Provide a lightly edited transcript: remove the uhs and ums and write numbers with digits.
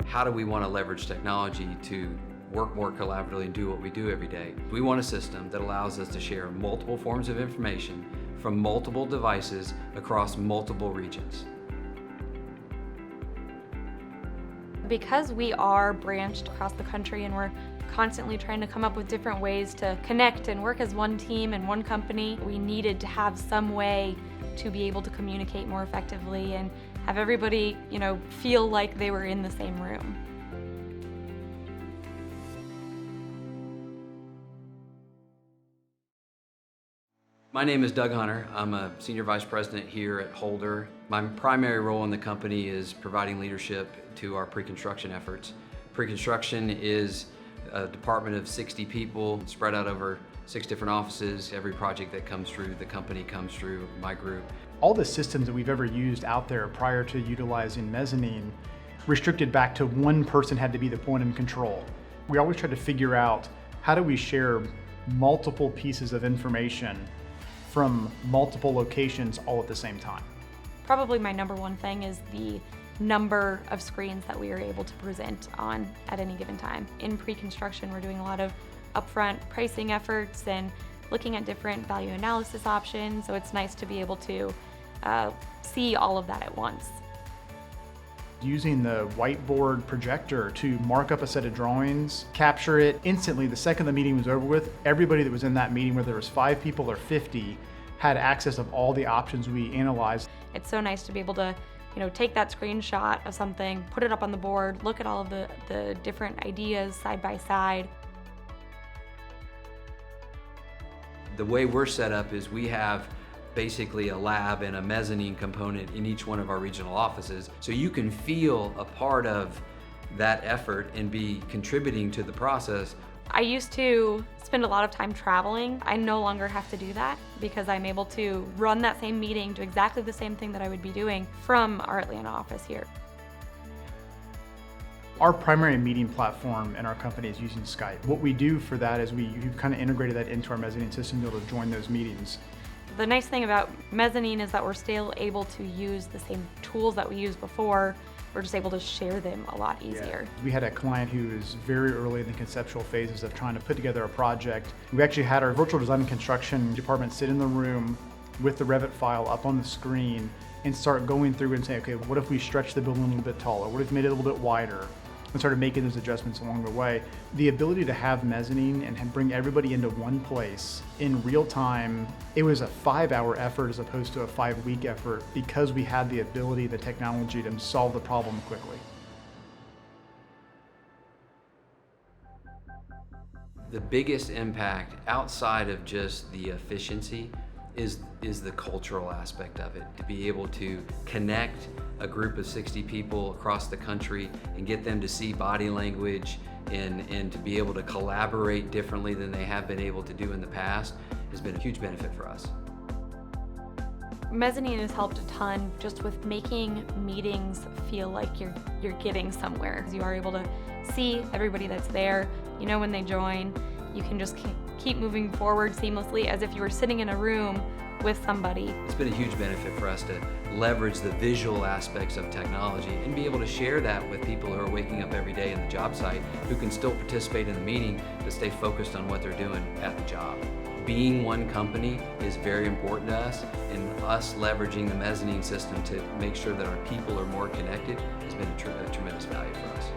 How do we want to leverage technology to work more collaboratively and do what we do every day? We want a system that allows us to share multiple forms of information from multiple devices across multiple regions. Because we are branched across the country and we're constantly trying to come up with different ways to connect and work as one team and one company, we needed to have some way to be able to communicate more effectively and have everybody, feel like they were in the same room. My name is Doug Hunter. I'm a Senior Vice President here at Holder. My primary role in the company is providing leadership to our pre-construction efforts. Pre-construction is a department of 60 people spread out over 6 different offices. Every project that comes through the company comes through my group. All the systems that we've ever used out there prior to utilizing Mezzanine restricted back to one person had to be the point in control. We always try to figure out how do we share multiple pieces of information from multiple locations all at the same time. Probably my number one thing is the number of screens that we are able to present on at any given time. In pre-construction, we're doing a lot of upfront pricing efforts and looking at different value analysis options, so it's nice to be able to see all of that at once. Using the whiteboard projector to mark up a set of drawings, capture it instantly the second the meeting was over with. Everybody that was in that meeting, whether there was 5 people or 50, had access of all the options we analyzed. It's so nice to be able to take that screenshot of something, put it up on the board, look at all of the different ideas side by side. The way we're set up is we have basically a lab and a mezzanine component in each one of our regional offices, so you can feel a part of that effort and be contributing to the process. I used to spend a lot of time traveling. I no longer have to do that because I'm able to run that same meeting, do exactly the same thing that I would be doing from our Atlanta office here. Our primary meeting platform in our company is using Skype. What we do for that is we've kind of integrated that into our Mezzanine system to be able to join those meetings. The nice thing about Mezzanine is that we're still able to use the same tools that we used before. We're just able to share them a lot easier. Yeah. We had a client who was very early in the conceptual phases of trying to put together a project. We actually had our virtual design and construction department sit in the room with the Revit file up on the screen and start going through and say, okay, what if we stretch the building a little bit taller? What if we made it a little bit wider? And started making those adjustments along the way. The ability to have Mezzanine and bring everybody into one place in real time, it was a 5-hour effort as opposed to a 5-week effort because we had the ability, the technology to solve the problem quickly. The biggest impact outside of just the efficiency is the cultural aspect of it. To be able to connect a group of 60 people across the country and get them to see body language and to be able to collaborate differently than they have been able to do in the past has been a huge benefit for us. Mezzanine has helped a ton just with making meetings feel like you're getting somewhere. You are able to see everybody that's there. When they join, you can just keep moving forward seamlessly as if you were sitting in a room with somebody. It's been a huge benefit for us to leverage the visual aspects of technology and be able to share that with people who are waking up every day in the job site who can still participate in the meeting to stay focused on what they're doing at the job. Being one company is very important to us, and us leveraging the Mezzanine system to make sure that our people are more connected has been a tremendous value for us.